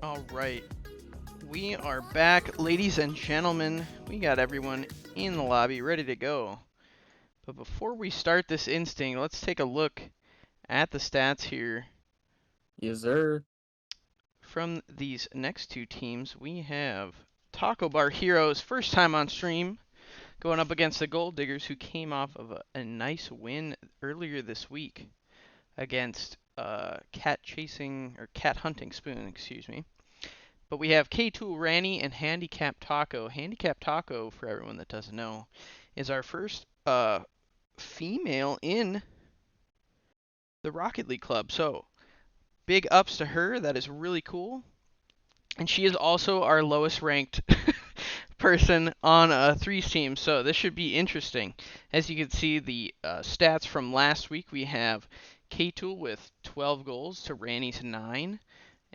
All right, we are back, ladies and gentlemen. We got everyone in the lobby ready to go. But before we start this instinct, let's take a look at the stats here. Yes, sir. From these next two teams, we have Taco Bar Heroes, first time on stream, going up against the Gold Diggers, who came off of a nice win earlier this week against Cat Hunting Spoon, excuse me. But we have K-Tool Ranny and HandicappedTaco. HandicappedTaco, for everyone that doesn't know, is our first female in the Rocket League Club. So big ups to her. That is really cool. And she is also our lowest ranked person on a threes team. So this should be interesting. As you can see, the stats from last week, we have K-Tool with 12 goals to Ranny's 9.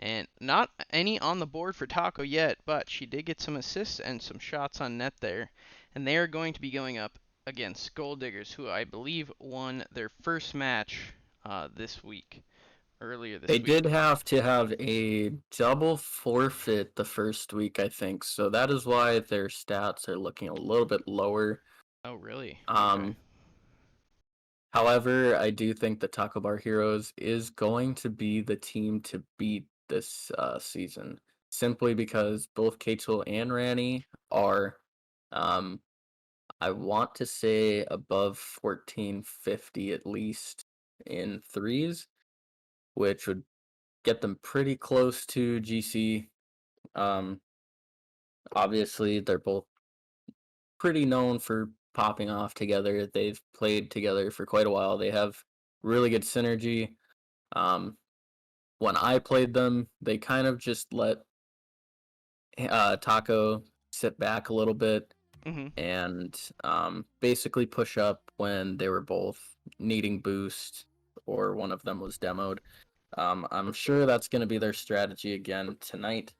And not any on the board for Taco yet, but she did get some assists and some shots on net there. And they are going to be going up against Gold Diggers, who I believe won their first match earlier this They week. did have to have a double forfeit the first week, I think. So that is why their stats are looking a little bit lower. Oh, really? Okay. Um, However, I do think the Taco Bar Heroes is going to be the team to beat this season, simply because both Keitel and Ranny are, um, I want to say above 1450 at least in threes, which would get them pretty close to GC. Um, Obviously, they're both pretty known for popping off together. They've played together for quite a while. They have really good synergy. Um, when I played them, they kind of just let Taco sit back a little bit Mhm. and basically push up when they were both needing boost or one of them was demoed. I'm sure that's going to be their strategy again tonight.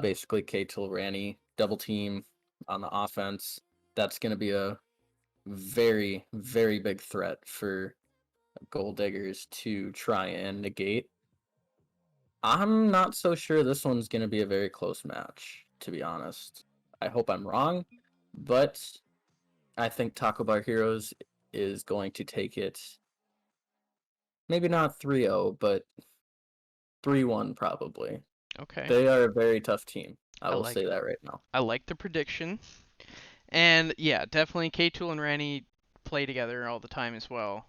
Basically, Keitel Ranny double team on the offense. That's going to be a very, very big threat for Gold Diggers to try and negate. I'm not so sure this one's going to be a very close match, to be honest. I hope I'm wrong, but I think Taco Bar Heroes is going to take it. Maybe not 3-0, but 3-1 probably. Okay. They are a very tough team. I I will say like that right now. I like the prediction. And yeah, definitely K-Tool and Ranny play together all the time as well.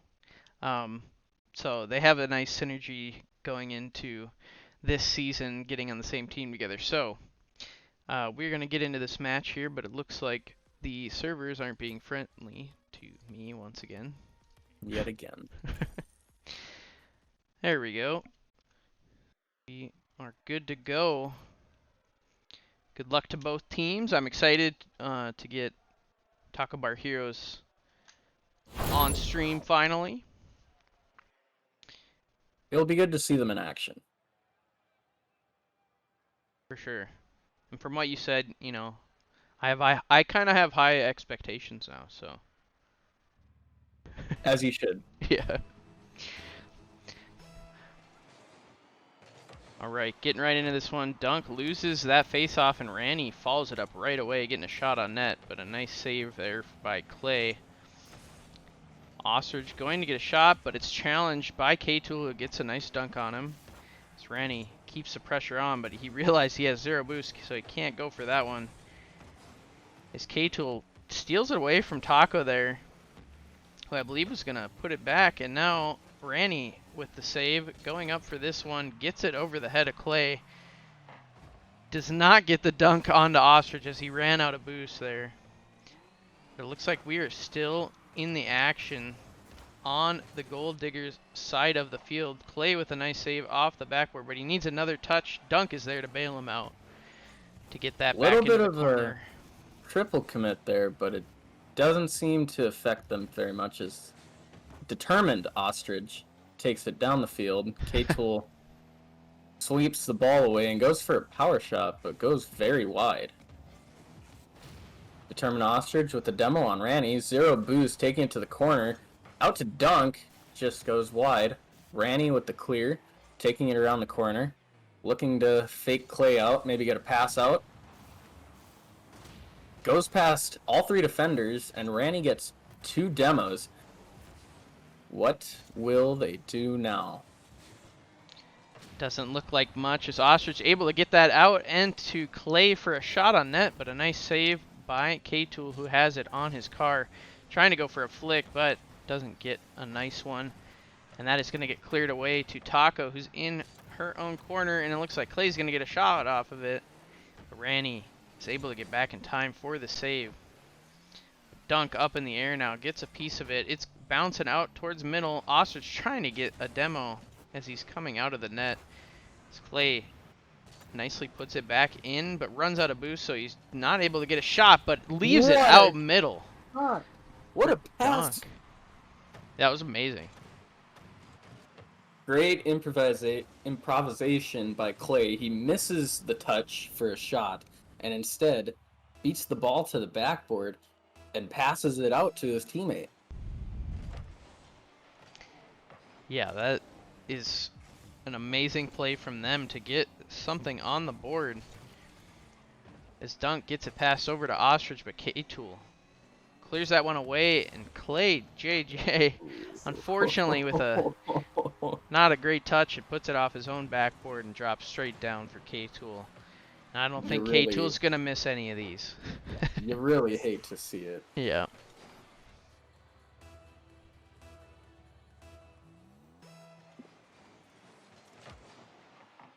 Um, so they have a nice synergy going into this season, getting on the same team together. So we're gonna get into this match here, but it looks like the servers aren't being friendly to me once again. Yet again. There we go. We are good to go. Good luck to both teams. I'm excited to get Taco Bar Heroes on stream finally. It'll be good to see them in action. For sure. And from what you said, I kind of have high expectations now, so As you should. yeah. All right, getting right into this one. Dunk loses that face-off, and Ranny follows it up right away, getting a shot on net, but a nice save there by Klay. Ostrich going to get a shot, but it's challenged by K-Tool, who gets a nice dunk on him. As Ranny keeps the pressure on, but he realized he has 0 boost, so he can't go for that one. As K-Tool steals it away from Taco there, who I believe was going to put it back, and now Ranny with the save, going up for this one, gets it over the head of Klay. Does not get the dunk onto Ostrich as he ran out of boost there. But it looks like we are still in the action on the Gold Diggers side of the field. Klay with a nice save off the backboard, but he needs another touch. Dunk is there to bail him out to get that back Little into bit the of a corner. triple commit there, but it doesn't seem to affect them very much as determined Ostrich takes it down the field. K-Tool sweeps the ball away and goes for a power shot, but goes very wide. Determined Ostrich with the demo on Ranny. 0 boost, taking it to the corner. Out to Dunk, just goes wide. Ranny with the clear, taking it around the corner. looking to fake Klay out, maybe get a pass out. Goes past all 3 defenders, and Ranny gets 2 demos. What will they do now? Doesn't look like much. Is Ostrich able to get that out and to Klay for a shot on net, but a nice save by K-Tool, who has it on his car. Trying to go for a flick, but doesn't get a nice one. And that is going to get cleared away to Taco, who's in her own corner, and it looks like Klay's going to get a shot off of it. But Ranny is able to get back in time for the save. Dunk up in the air now, gets a piece of it. It's bouncing out towards middle. Ostrich trying to get a demo as he's coming out of the net. Klay nicely puts it back in, but runs out of boost, so he's not able to get a shot, but leaves it out middle. What a pass! Dunk. That was amazing. Great improvisation by Klay. He misses the touch for a shot, and instead beats the ball to the backboard and passes it out to his teammate. Yeah, that is an amazing play from them to get something on the board. As Dunk gets it passed over to Ostrich, but K-Tool clears that one away, and KlayJJ, unfortunately, with a not a great touch, it puts it off his own backboard and drops straight down for K-Tool. And I don't think K-Tool's going to miss any of these. You really hate to see it. Yeah.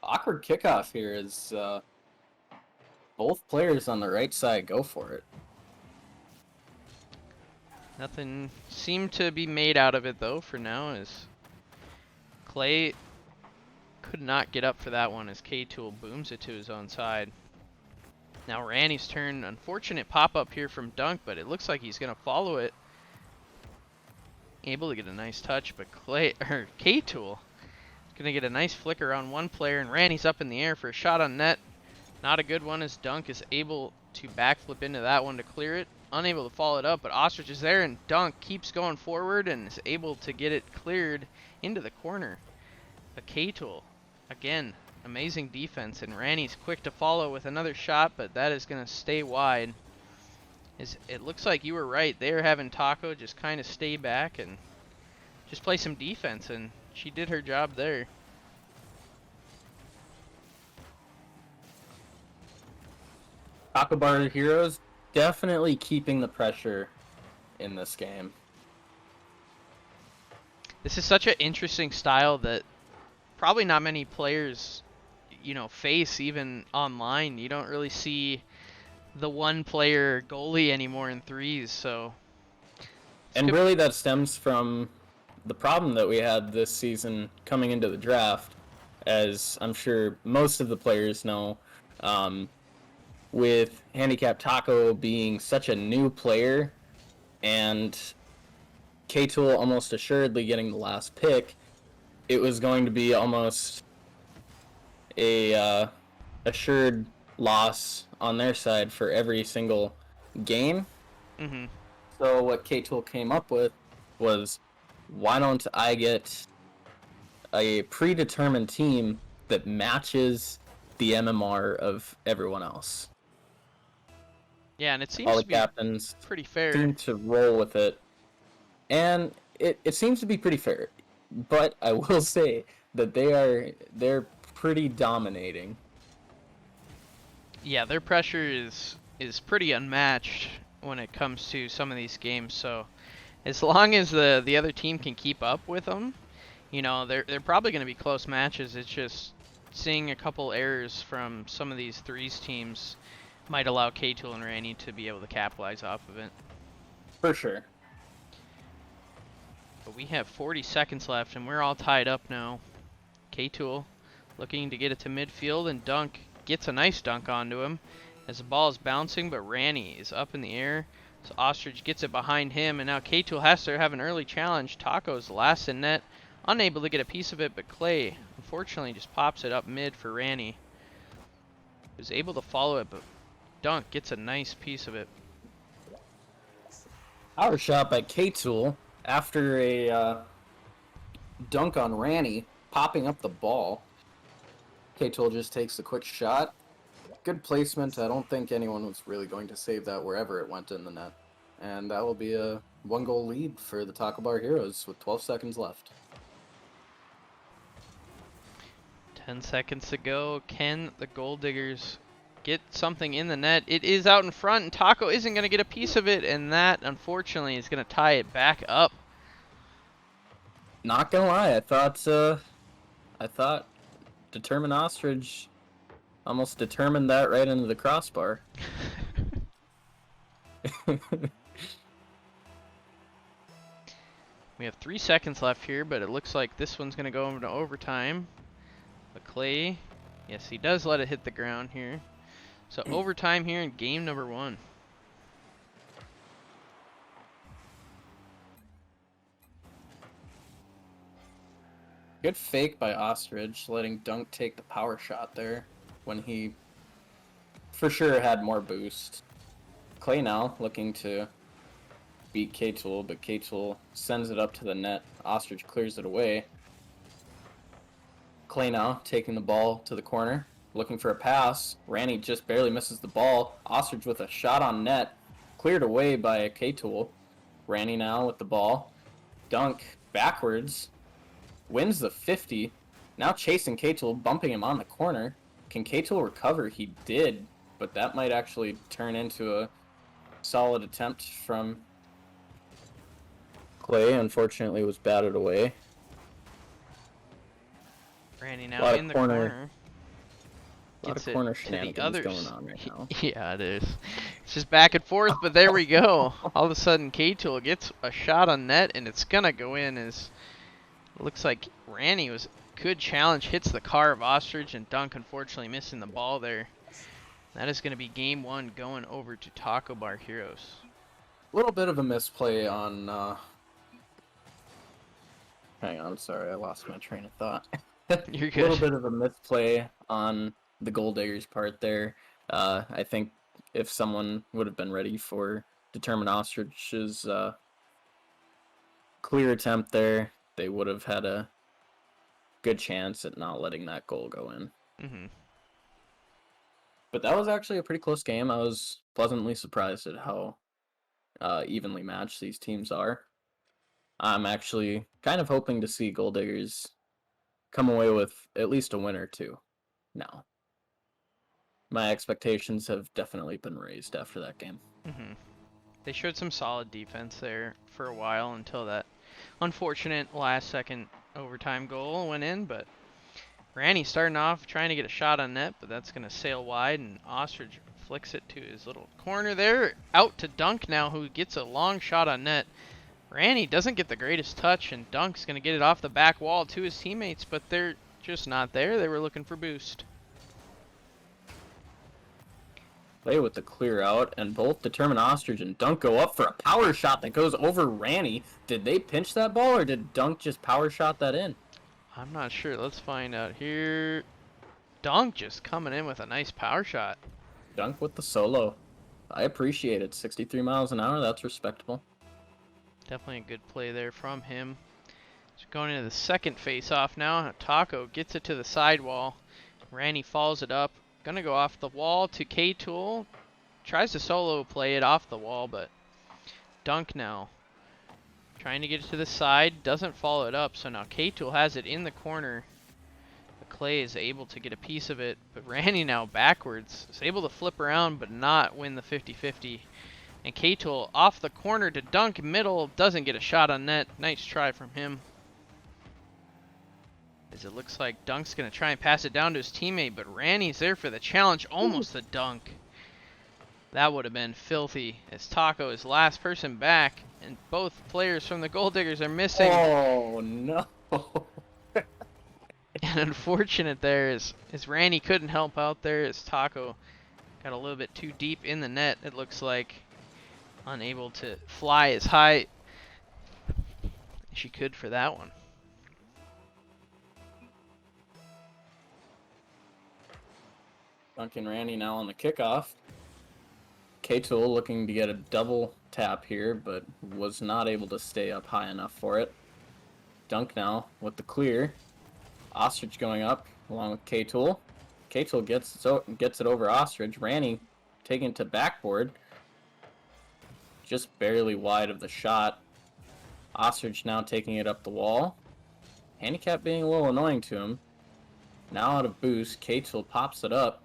Awkward kickoff here as both players on the right side go for it. Nothing seemed to be made out of it, though, for now, as Klay could not get up for that one as K-Tool booms it to his own side. Now Ranny's turn. Unfortunate pop-up here from Dunk, but it looks like he's going to follow it. Able to get a nice touch, but K-Tool going to get a nice flicker on one player, and Ranny's up in the air for a shot on net. Not a good one as Dunk is able to backflip into that one to clear it. Unable to follow it up, but Ostrich is there, and Dunk keeps going forward and is able to get it cleared into the corner. But K-Tool, again, amazing defense, and Ranny's quick to follow with another shot, but that is going to stay wide. It looks like you were right. They are having Taco just kind of stay back and just play some defense, and she did her job there. Taco Bar Heroes definitely keeping the pressure in this game. This is such an interesting style that probably not many players, face even online. You don't really see the one player goalie anymore in threes, so. And really that stems from the problem that we had this season coming into the draft, as I'm sure most of the players know, with HandicappedTaco being such a new player and K-Tool almost assuredly getting the last pick, it was going to be almost a assured loss on their side for every single game. Mm-hmm. So what K-Tool came up with was, why don't I get a predetermined team that matches the MMR of everyone else? Yeah, and it seems all the to be captains pretty fair. Seem to roll with it, and it seems to be pretty fair. But I will say that they're pretty dominating. Yeah, their pressure is pretty unmatched when it comes to some of these games. So as long as the other team can keep up with them, they're probably going to be close matches. It's just seeing a couple errors from some of these threes teams might allow K-Tool and Ranny to be able to capitalize off of it. For sure. But we have 40 seconds left, and we're all tied up now. K-Tool looking to get it to midfield, and Dunk gets a nice dunk onto him as the ball is bouncing, but Ranny is up in the air. So Ostrich gets it behind him, and now K-Tool has to have an early challenge. Taco's last in net, unable to get a piece of it, but Klay unfortunately just pops it up mid for Ranny. He was able to follow it, but Dunk gets a nice piece of it. Power shot by K-Tool after a dunk on Ranny, popping up the ball. K-Tool just takes a quick shot. Good placement. I don't think anyone was really going to save that wherever it went in the net. And that will be a 1-goal lead for the Taco Bar Heroes with 12 seconds left. 10 seconds to go. Can the Gold Diggers get something in the net? It is out in front, and Taco isn't going to get a piece of it, and that, unfortunately, is going to tie it back up. Not gonna lie, I thought Determined Ostrich almost determined that right into the crossbar. We have 3 seconds left here, but it looks like this one's going to go into overtime. But Klay, yes, he does let it hit the ground here. So overtime here in game number 1. Good fake by Ostrich, letting Dunk take the power shot there when he for sure had more boost. Klay now looking to beat K-Tool, but K-Tool sends it up to the net. Ostrich clears it away. Klay now taking the ball to the corner, looking for a pass. Ranny just barely misses the ball. Ostrich with a shot on net, cleared away by K-Tool. Ranny now with the ball. Dunk backwards, wins the 50. Now chasing K-Tool, bumping him on the corner. Can K-Tool recover? He did, but that might actually turn into a solid attempt from Klay. Unfortunately, was batted away. Ranny now in the corner. A lot of corner shenanigans going on right now. Yeah, it is. It's just back and forth, but there we go. All of a sudden, K-Tool gets a shot on net, and it's going to go in. As looks like Ranny was good challenge, hits the car of Ostrich, and Dunk unfortunately missing the ball there. That is going to be game 1 going over to Taco Bar Heroes. A little bit of a misplay on... Hang on, sorry, I lost my train of thought. You're good. A little bit of a misplay on the Gold Diggers' part there. I think if someone would have been ready for Determined Ostrich's clear attempt there, they would have had a good chance at not letting that goal go in. Mm-hmm. But that was actually a pretty close game. I was pleasantly surprised at how evenly matched these teams are. I'm actually kind of hoping to see Gold Diggers come away with at least a win or two now. My expectations have definitely been raised after that game. Mm-hmm. They showed some solid defense there for a while until that unfortunate last-second overtime goal went in, but Ranny starting off trying to get a shot on net, but that's going to sail wide, and Ostrich flicks it to his little corner there. Out to Dunk now, who gets a long shot on net. Ranny doesn't get the greatest touch, and Dunk's going to get it off the back wall to his teammates, but they're just not there. They were looking for boost. Play with the clear out, and both Determined Ostrich and Dunk go up for a power shot that goes over Ranny. Did they pinch that ball, or did Dunk just power shot that in? I'm not sure. Let's find out here. Dunk just coming in with a nice power shot. Dunk with the solo. I appreciate it. 63 miles an hour, that's respectable. Definitely a good play there from him. So going into the second face-off now. Taco gets it to the sidewall. Ranny follows it up. Gonna go off the wall to K-Tool. Tries to solo play it off the wall, but Dunk now trying to get it to the side. Doesn't follow it up, so now K-Tool has it in the corner. But Klay is able to get a piece of it. But Ranny now backwards is able to flip around but not win the 50-50. And K-Tool off the corner to Dunk middle. Doesn't get a shot on net. Nice try from him. As it looks like Dunk's going to try and pass it down to his teammate, but Ranny's there for the challenge. Almost the dunk. That would have been filthy, as Taco is last person back, and both players from the Gold Diggers are missing. Oh, no. And unfortunate there is Ranny couldn't help out there, as Taco got a little bit too deep in the net, it looks like. Unable to fly as high as she could for that one. Dunk and Randy now on the kickoff. K-Tool looking to get a double tap here, but was not able to stay up high enough for it. Dunk now with the clear. Ostrich going up. along with K-Tool. K-Tool gets it over Ostrich. Ranny taking it to backboard. Just barely wide of the shot. Ostrich now taking it up the wall. Handicap being a little annoying to him. Now out of boost, K-Tool pops it up.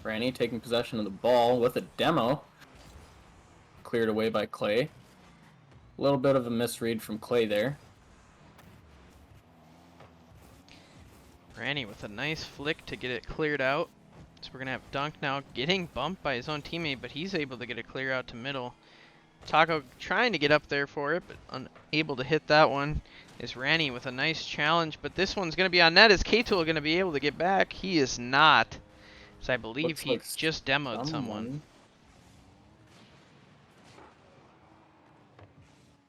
Ranny taking possession of the ball with a demo. Cleared away by Klay. A little bit of a misread from Klay there. Ranny with a nice flick to get it cleared out. So we're going to have Dunk now getting bumped by his own teammate, but he's able to get it clear out to middle. Taco trying to get up there for it, but unable to hit that one. Is Ranny with a nice challenge, but this one's going to be on net. Is K-Tool going to be able to get back? He is not. So I believe Looks he like just demoed someone.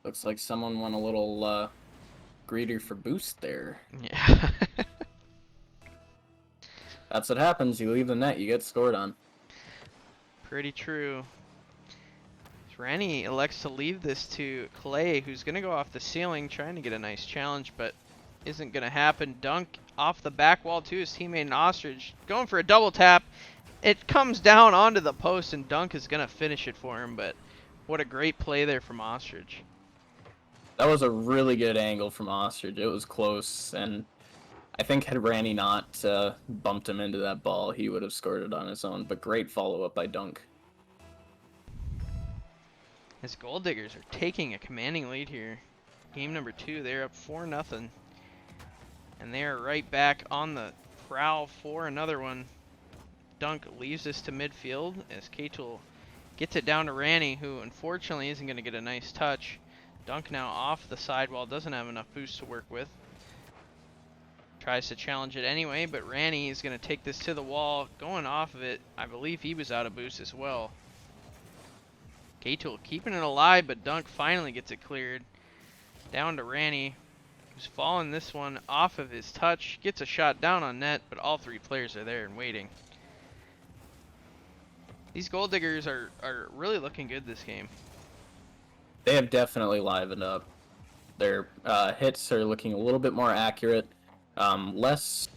Looks like someone went a little greedier for boost there. Yeah. That's what happens. You leave the net, you get scored on. Pretty true. Ranny elects to leave this to Klay, who's going to go off the ceiling, trying to get a nice challenge, but isn't going to happen. Dunk off the back wall to his teammate Ostrich, going for a double tap. It comes down onto the post, and Dunk is going to finish it for him, but what a great play there from Ostrich. That was a really good angle from Ostrich. It was close, and I think had Ranny not bumped him into that ball, he would have scored it on his own, but great follow-up by Dunk. His Gold Diggers are taking a commanding lead here. Game number 2, they're up 4-0. And they are right back on the prowl for another one. Dunk leaves this to midfield as K-Tool gets it down to Ranny, who unfortunately isn't going to get a nice touch. Dunk now off the sidewall, doesn't have enough boost to work with. Tries to challenge it anyway, but Ranny is going to take this to the wall. Going off of it, I believe he was out of boost as well. K-Tool keeping it alive, but Dunk finally gets it cleared. Down to Ranny, who's fallen this one off of his touch. Gets a shot down on net, but all 3 players are there and waiting. These Gold Diggers are really looking good this game. They have definitely livened up. Their hits are looking a little bit more accurate. Less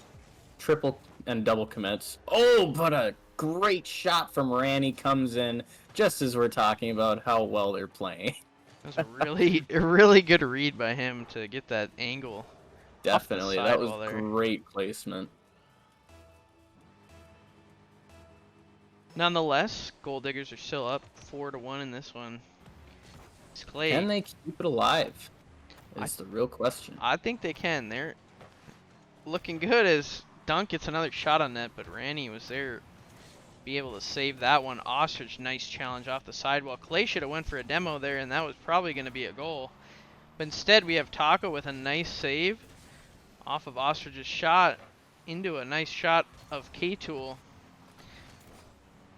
triple and double commits. Oh, but a great shot from Ranny comes in just as we're talking about how well they're playing. That was a really good read by him to get that angle. Definitely, that was there. Great placement. Nonetheless, Gold Diggers are still up 4-1 in this one. It's Klay. Can they keep it alive? Is the real question. I think they can. They're looking good as Dunk gets another shot on net, but Ranny was there, be able to save that one. Ostrich, nice challenge off the sidewall. Klay should have went for a demo there, and that was probably going to be a goal. But instead, we have Taco with a nice save off of Ostrich's shot into a nice shot of K-Tool.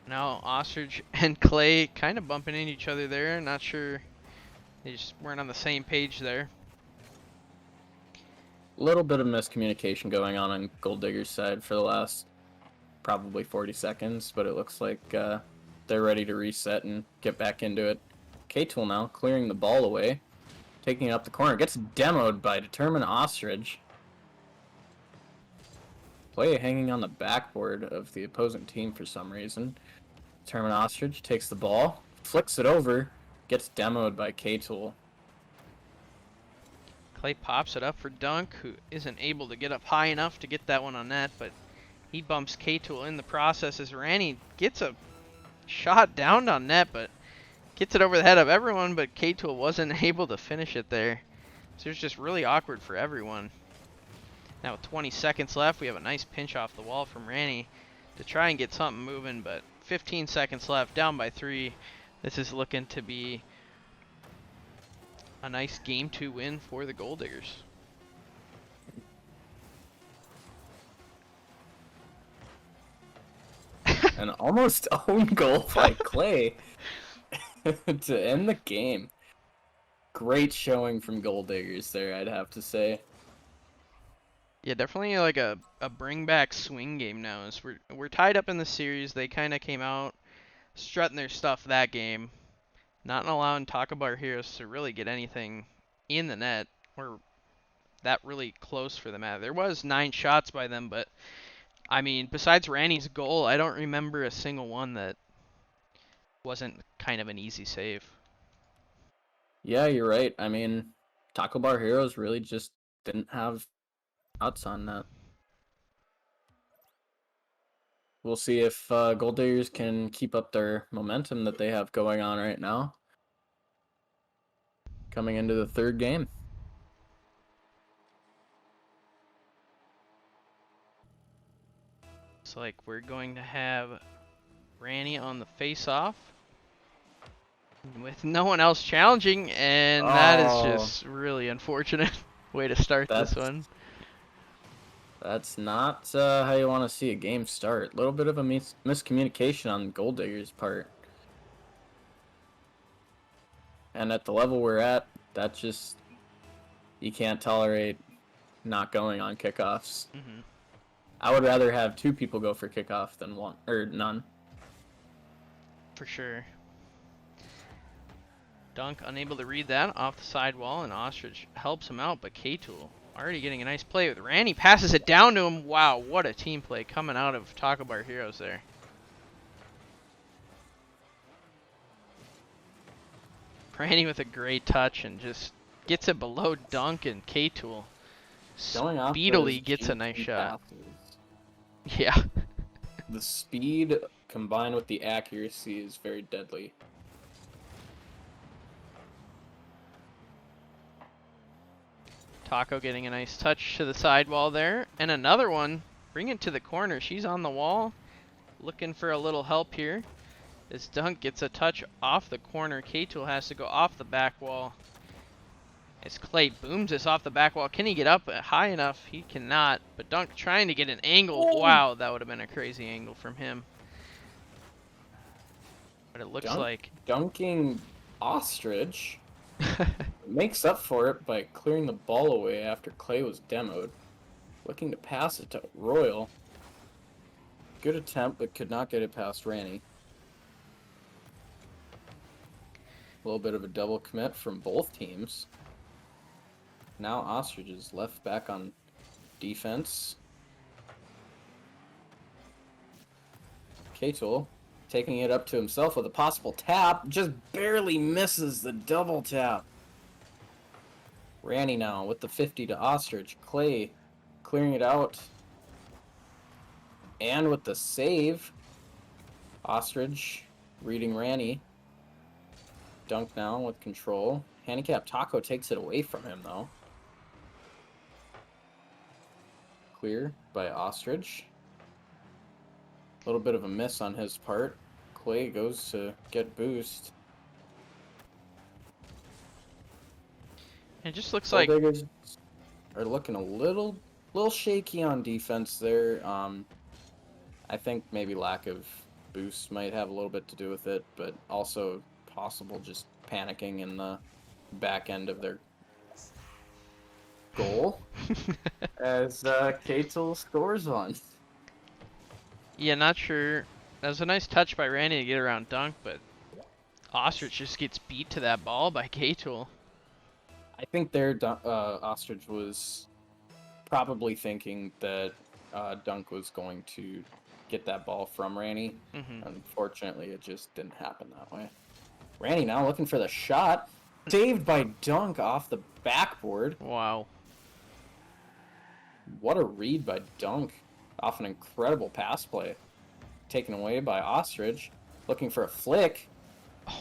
Now Ostrich and Klay kind of bumping into each other there. Not sure, they just weren't on the same page there. A little bit of miscommunication going on Gold Digger's side for the last probably 40 seconds, but it looks like they're ready to reset and get back into it. K-Tool now clearing the ball away, taking it up the corner, gets demoed by determined Ostrich. Play hanging on the backboard of the opposing team for some reason. Determined Ostrich takes the ball, flicks it over, gets demoed by K-Tool. Klay pops it up for Dunk, who isn't able to get up high enough to get that one on net, but he bumps K-Tool in the process as Ranny gets a shot down on net, but gets it over the head of everyone, but K-Tool wasn't able to finish it there. So it's just really awkward for everyone. Now with 20 seconds left, we have a nice pinch off the wall from Ranny to try and get something moving, but 15 seconds left, down by 3. This is looking to be a nice Game 2 win for the Gold Diggers. An almost own goal by Klay to end the game. Great showing from Gold Diggers there, I'd have to say. Yeah, definitely like a bring back swing game now. As we're tied up in the series. They kind of came out strutting their stuff that game, not allowing Taco Bar Heroes to really get anything in the net. Or that really close for them. There was 9 shots by them, but I mean, besides Ranny's goal, I don't remember a single one that wasn't kind of an easy save. Yeah, you're right. I mean, Taco Bar Heroes really just didn't have outs on that. We'll see if Gold Diggers can keep up their momentum that they have going on right now. Coming into the third game. Looks like we're going to have Ranny on the face-off with no one else challenging, and that is just really unfortunate way to start this one. That's not how you want to see a game start. A little bit of a miscommunication on Gold Digger's part. And at the level we're at, that just, you can't tolerate not going on kickoffs. Mm-hmm. I would rather have 2 people go for kickoff than one, or none. For sure. Dunk unable to read that off the sidewall, and Ostrich helps him out, but K-Tool already getting a nice play with Ranny. Passes it down to him. Wow, what a team play coming out of Taco Bar Heroes there. Ranny with a great touch and just gets it below Dunk, and K-Tool speedily gets a nice shot. Yeah. The speed combined with the accuracy is very deadly. Taco getting a nice touch to the sidewall there. And another one. Bring it to the corner. She's on the wall. Looking for a little help here. As Dunk gets a touch off the corner. K-Tool has to go off the back wall. As Klay booms this off the back wall. Can he get up high enough? He cannot. But Dunk trying to get an angle. Oh. Wow, that would have been a crazy angle from him. But it looks like... Dunking Ostrich makes up for it by clearing the ball away after Klay was demoed. Looking to pass it to Royal. Good attempt, but could not get it past Ranny. A little bit of a double commit from both teams. Now Ostrich is left back on defense. K-Tool taking it up to himself with a possible tap. Just barely misses the double tap. Ranny now with the 50 to Ostrich. Klay clearing it out. And with the save. Ostrich reading Ranny. Dunk now with control. HandicappedTaco takes it away from him though. Clear by Ostrich. A little bit of a miss on his part. Klay goes to get boost. It just looks Gold like... Diggers are looking a little shaky on defense there. I think maybe lack of boost might have a little bit to do with it, but also possible just panicking in the back end of their goal as K-Tool scores one. Yeah, not sure. That was a nice touch by Randy to get around Dunk, but Ostrich just gets beat to that ball by K-Tool. I think their Ostrich was probably thinking that Dunk was going to get that ball from Ranny. Mm-hmm. Unfortunately, it just didn't happen that way. Ranny now looking for the shot. Saved by Dunk off the backboard. Wow. What a read by Dunk off an incredible pass play. Taken away by Ostrich. Looking for a flick.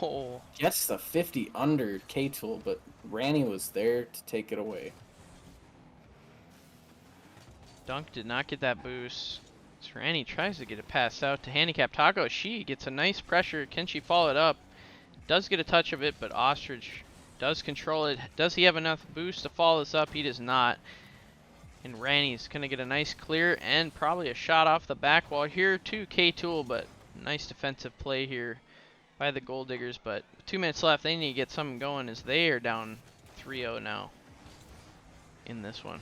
Oh. Gets the 50 under K-Tool, but Ranny was there to take it away. Dunk did not get that boost. So Ranny tries to get it passed out to HandicappedTaco. She gets a nice pressure. Can she follow it up? Does get a touch of it, but Ostrich does control it. Does he have enough boost to follow this up? He does not. And Ranny's going to get a nice clear and probably a shot off the back wall here to K-Tool, but nice defensive play here by the Gold Diggers. But with 2 minutes left, they need to get something going as they are down 3-0 now in this one.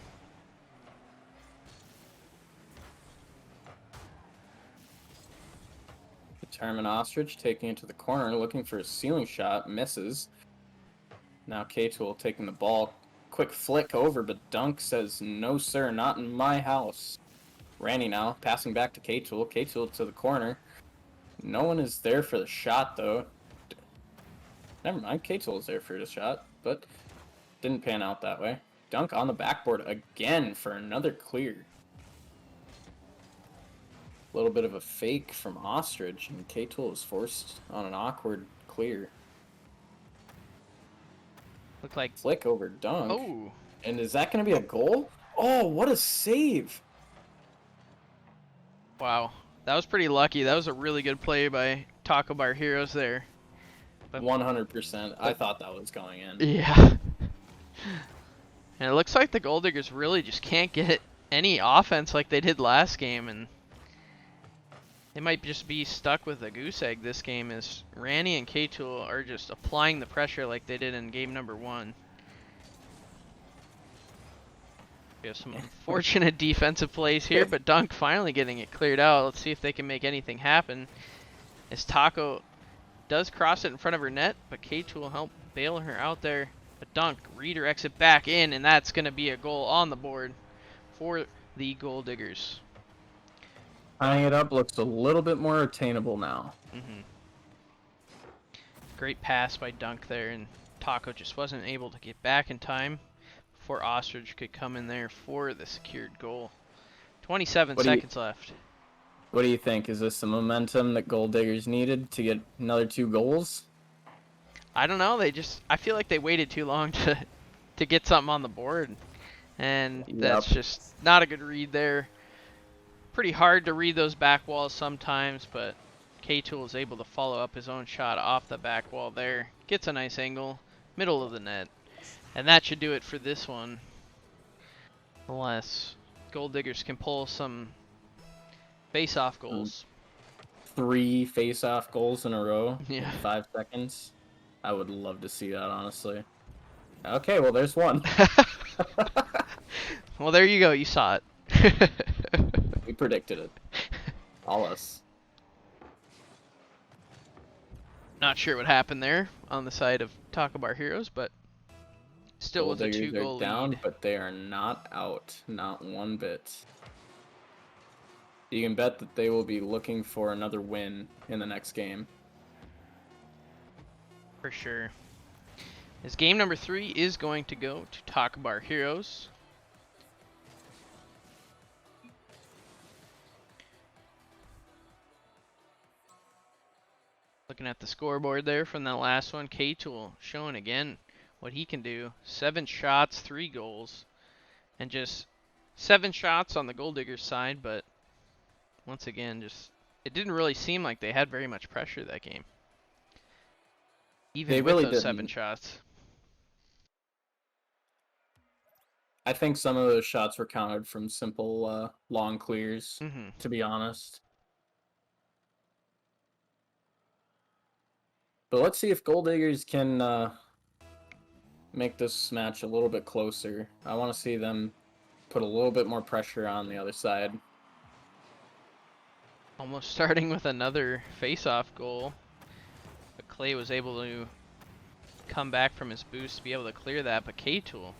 Determined Ostrich taking it to the corner, looking for a ceiling shot, misses. Now K-Tool taking the ball, quick flick over, but Dunk says, no, sir, not in my house. Ranny now, passing back to K-Tool. K-Tool to the corner. No one is there for the shot, though. Never mind, K-Tool is there for the shot, but didn't pan out that way. Dunk on the backboard again for another clear. A little bit of a fake from Ostrich, and K-Tool is forced on an awkward clear. Looked like... Flick over Dunk. Oh. And is that going to be a goal? Oh, what a save! Wow. That was pretty lucky. That was a really good play by Taco Bar Heroes there. But 100%. I thought that was going in. yeah. And it looks like the Gold Diggers really just can't get any offense like they did last game, and they might just be stuck with a goose egg this game, as Ranny and K-Tool are just applying the pressure like they did in game number 1. We have some unfortunate defensive plays here, but Dunk finally getting it cleared out. Let's see if they can make anything happen. As Taco does cross it in front of her net, but K-Tool help bail her out there. But Dunk redirects it back in, and that's going to be a goal on the board for the Gold Diggers. Tying it up looks a little bit more attainable now. Great pass by Dunk there, and Taco just wasn't able to get back in time before Ostrich could come in there for the secured goal. 27 seconds left. What do you think? Is this the momentum that Gold Diggers needed to get another 2 goals? I don't know. I feel like they waited too long to get something on the board, and that's just not a good read there. Pretty hard to read those back walls sometimes, but K-Tool is able to follow up his own shot off the back wall there. Gets a nice angle, middle of the net. And that should do it for this one. Unless Gold Diggers can pull some face-off goals. 3 face-off goals in a row in Yeah. 5 seconds. I would love to see that, honestly. Okay, well, there's one. Well, there you go. You saw it. We predicted it. All us. Not sure what happened there on the side of Taco Bar Heroes, but still Gold was a Diggers 2-goal are down, lead. but they are not out. Not one bit. You can bet that they will be looking for another win in the next game. For sure. As game number 3 is going to go to Taco Bar Heroes. Looking at the scoreboard there from that last one, K-Tool showing again what he can do. 7 shots, 3 goals, and just 7 shots on the Gold Diggers side, but once again, it didn't really seem like they had very much pressure that game. Even with those 7 shots. I think some of those shots were countered from simple long clears, to be honest. But let's see if Gold Diggers can make this match a little bit closer. I want to see them put a little bit more pressure on the other side. Almost starting with another face-off goal. But Klay was able to come back from his boost to be able to clear that. But K-Tool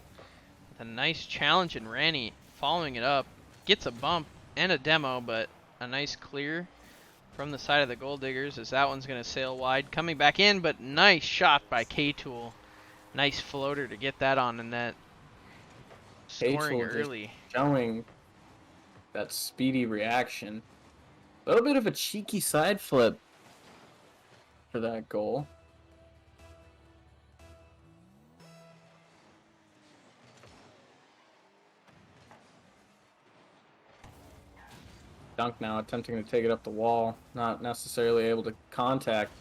with a nice challenge, and Ranny following it up. Gets a bump and a demo, but a nice clear from the side of the Gold Diggers, as that one's going to sail wide. Coming back in, but nice shot by K-Tool. Nice floater to get that on the net. Scoring early. Showing that speedy reaction. A little bit of a cheeky side flip for that goal. Dunk now attempting to take it up the wall, not necessarily able to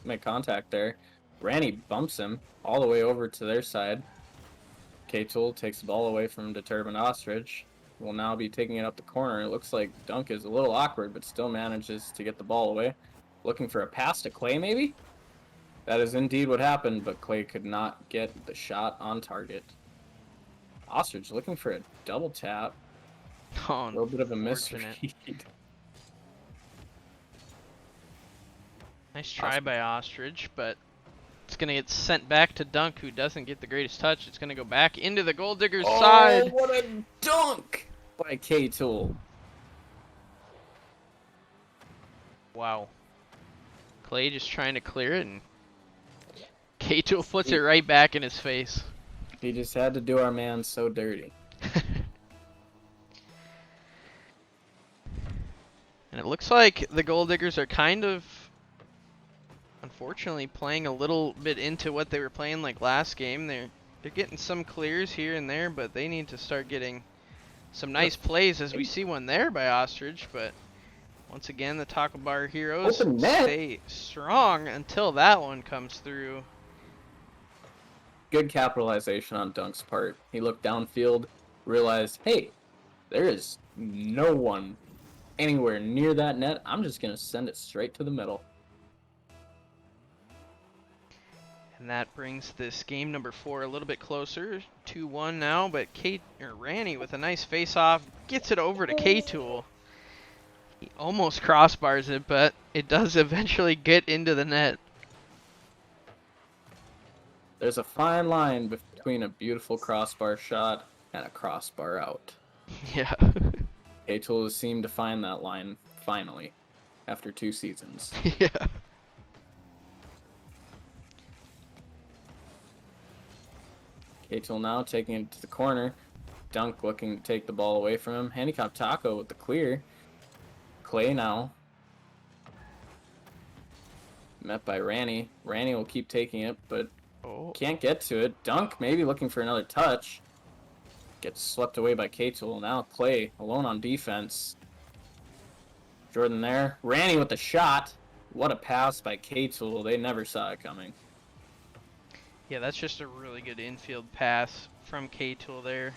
make contact there. Ranny bumps him all the way over to their side. K-Tool takes the ball away from determined Ostrich. Will now be taking it up the corner. It looks like Dunk is a little awkward, but still manages to get the ball away. Looking for a pass to Klay, maybe? That is indeed what happened, but Klay could not get the shot on target. Ostrich looking for a double tap. Oh, a little bit of a misread. Nice try by Ostrich, but it's going to get sent back to Dunk, who doesn't get the greatest touch. It's going to go back into the Gold Diggers' side. Oh, what a dunk by K-Tool. Wow. Klay just trying to clear it, and K-Tool puts it right back in his face. He just had to do our man so dirty. And it looks like the Gold Diggers are kind of, unfortunately, playing a little bit into what they were playing like last game. They're getting some clears here and there, but they need to start getting some nice plays, as we see one there by Ostrich. But once again, the Taco Bar Heroes stay strong until that one comes through. Good capitalization on Dunk's part. He looked downfield, realized, hey, there is no one anywhere near that net. I'm just going to send it straight to the middle. And that brings this game number 4 a little bit closer. 2-1 now, but Ranny with a nice face-off gets it over to K-Tool. He almost crossbars it, but it does eventually get into the net. There's a fine line between a beautiful crossbar shot and a crossbar out. Yeah. K-Tool has seemed to find that line, finally, after 2 seasons. Yeah. K-Tool now taking it to the corner. Dunk looking to take the ball away from him. HandicappedTaco with the clear. Klay now. Met by Ranny. Ranny will keep taking it, but can't get to it. Dunk maybe looking for another touch. Gets swept away by K-Tool. Now Klay alone on defense. Jordan there. Ranny with the shot. What a pass by K-Tool. They never saw it coming. Yeah, that's just a really good infield pass from K-Tool there.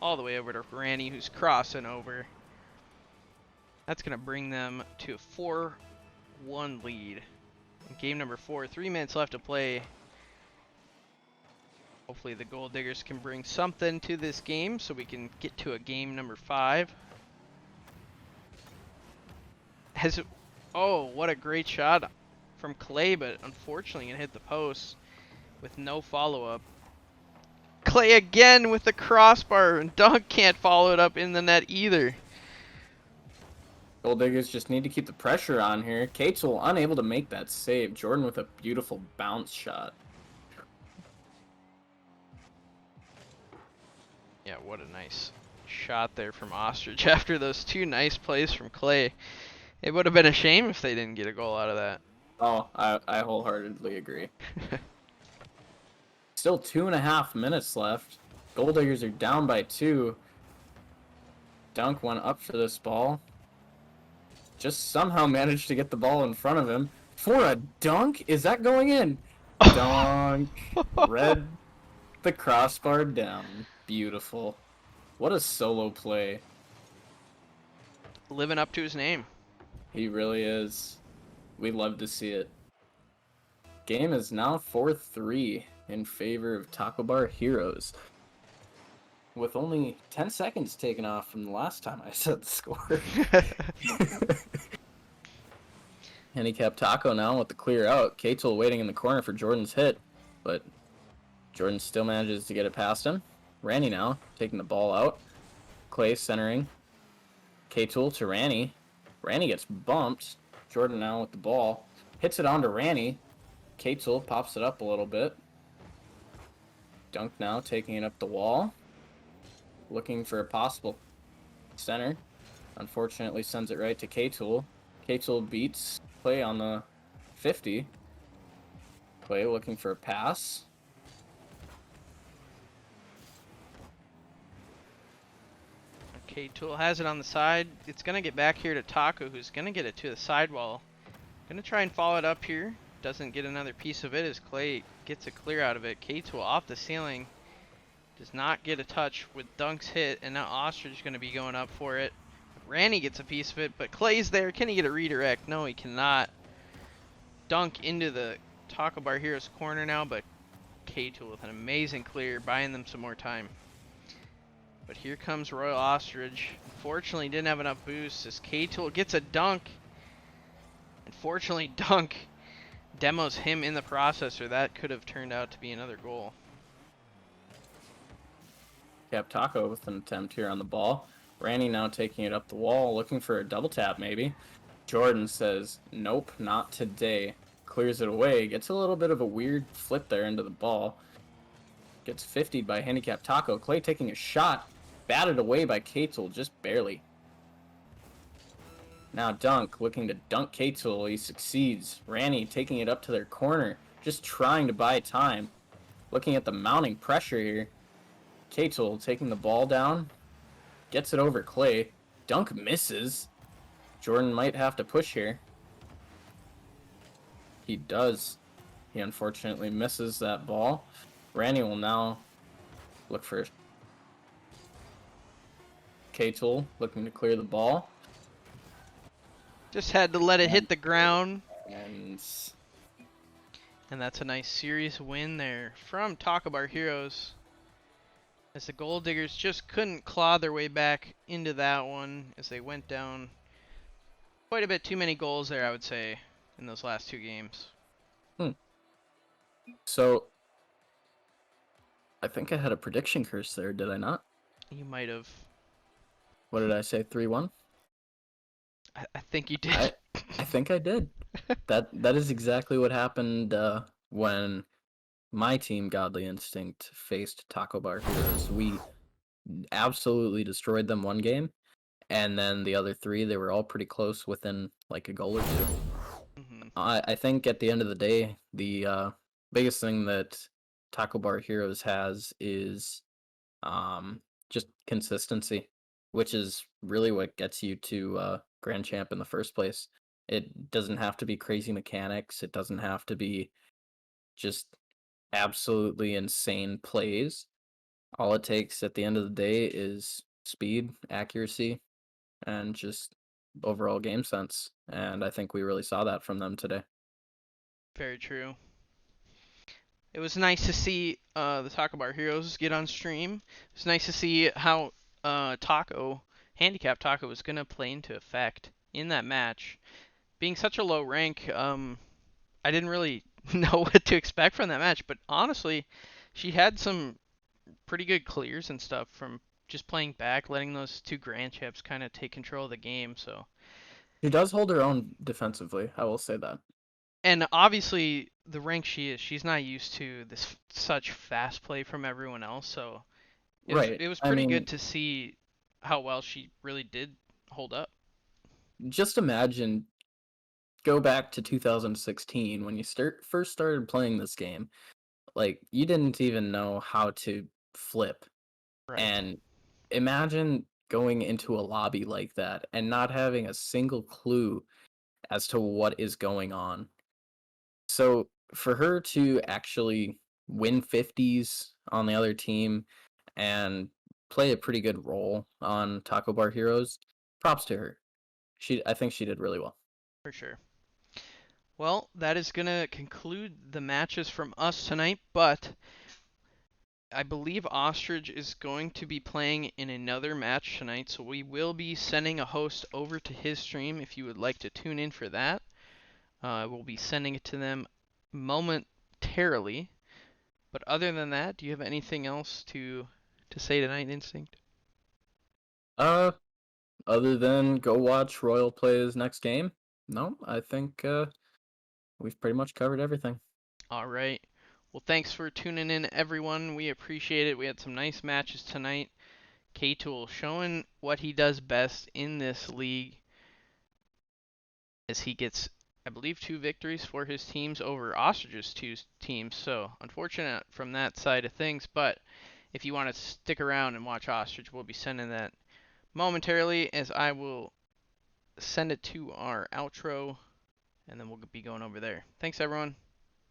All the way over to Ranny, who's crossing over. That's going to bring them to a 4-1 lead. In game number 4, 3 minutes left to play. Hopefully the Gold Diggers can bring something to this game so we can get to a game number 5. Oh, what a great shot from Klay, but unfortunately it hit the post with no follow-up. Klay again with the crossbar, and Dunk can't follow it up in the net either. Gold Diggers just need to keep the pressure on here. K-Tool unable to make that save. Jordan with a beautiful bounce shot. Yeah, what a nice shot there from Ostrich after those 2 nice plays from Klay. It would have been a shame if they didn't get a goal out of that. Oh, I wholeheartedly agree. Still 2.5 minutes left. Gold Diggers are down by 2. Dunk went up for this ball. Just somehow managed to get the ball in front of him. For a dunk? Is that going in? Dunk. Read the crossbar down. Beautiful. What a solo play. Living up to his name. He really is. We love to see it. Game is now 4-3 in favor of Taco Bar Heroes, with only 10 seconds taken off from the last time I said the score. HandicappedTaco now with the clear out. K-Tool waiting in the corner for Jordan's hit, but Jordan still manages to get it past him. Ranny now taking the ball out. Klay centering. K-Tool to Ranny. Ranny gets bumped. Jordan now with the ball. Hits it onto Ranny. K-Tool pops it up a little bit. Dunk now taking it up the wall. Looking for a possible center. Unfortunately sends it right to K-Tool. K-Tool beats Klay on the 50. Klay looking for a pass. K-Tool has it on the side. It's going to get back here to Taco, who's going to get it to the sidewall. Going to try and follow it up here. Doesn't get another piece of it as Klay gets a clear out of it. K-Tool off the ceiling. Does not get a touch with Dunk's hit, and now Ostrich is going to be going up for it. Ranny gets a piece of it, but Klay's there. Can he get a redirect? No, he cannot. Dunk into the Taco Bar Heroes corner now, but K-Tool with an amazing clear, buying them some more time. But here comes RoyalOstrich. Unfortunately, didn't have enough boost as K-Tool gets a dunk. Unfortunately, Dunk demos him in the process, or that could have turned out to be another goal. HandicappedTaco with an attempt here on the ball. Ranny now taking it up the wall, looking for a double tap maybe. Jordan says, nope, not today. Clears it away, gets a little bit of a weird flip there into the ball. Gets 50'd by HandicappedTaco. Klay taking a shot, batted away by Katel, just barely. Now Dunk, looking to dunk Katel, he succeeds. Ranny taking it up to their corner, just trying to buy time. Looking at the mounting pressure here. Katel taking the ball down, gets it over Klay. Dunk misses. Jordan might have to push here. He does. He unfortunately misses that ball. Ranny will now look for Katel, looking to clear the ball. Just had to let it hit the ground. And that's a nice serious win there from Taco Bar Heroes, as the Gold Diggers just couldn't claw their way back into that one, as they went down quite a bit too many goals there, I would say, in those last two games. So, I think I had a prediction curse there, did I not? You might have. What did I say, 3-1? I think you did. I think I did. That is exactly what happened when my team, Godly Instinct, faced Taco Bar Heroes. We absolutely destroyed them one game, and then the other three, they were all pretty close, within like a goal or two. I think at the end of the day, the biggest thing that Taco Bar Heroes has is just consistency, which is really what gets you to Grand Champ in the first place. It doesn't have to be crazy mechanics. It doesn't have to be just absolutely insane plays. All it takes at the end of the day is speed, accuracy, and just overall game sense. And I think we really saw that from them today. Very true. It was nice to see the Taco Bar Heroes get on stream. It's nice to see how HandicappedTaco was going to play into effect in that match. Being such a low rank, I didn't really know what to expect from that match, but honestly, she had some pretty good clears and stuff from just playing back, letting those two Grand Champs kind of take control of the game. So She does hold her own defensively, I will say that. And obviously, the rank she is, she's not used to this such fast play from everyone else. So it was pretty good to see how well she really did hold up. Just imagine, go back to 2016 when you first started playing this game. Like, you didn't even know how to flip. Right. And imagine going into a lobby like that and not having a single clue as to what is going on. So for her to actually win 50s on the other team and play a pretty good role on Taco Bar Heroes, props to her. I think she did really well. For sure. Well, that is going to conclude the matches from us tonight, but I believe Ostrich is going to be playing in another match tonight, so we will be sending a host over to his stream if you would like to tune in for that. We'll be sending it to them momentarily. But other than that, do you have anything else to say tonight, Instinct? Other than go watch Royal play his next game, no, I think we've pretty much covered everything. All right. Well, thanks for tuning in, everyone. We appreciate it. We had some nice matches tonight. K-Tool showing what he does best in this league, as he gets, I believe, 2 victories for his teams over Ostrich's 2 teams. So unfortunate from that side of things. But if you want to stick around and watch Ostrich, we'll be sending that momentarily, as I will send it to our outro, and then we'll be going over there. Thanks, everyone.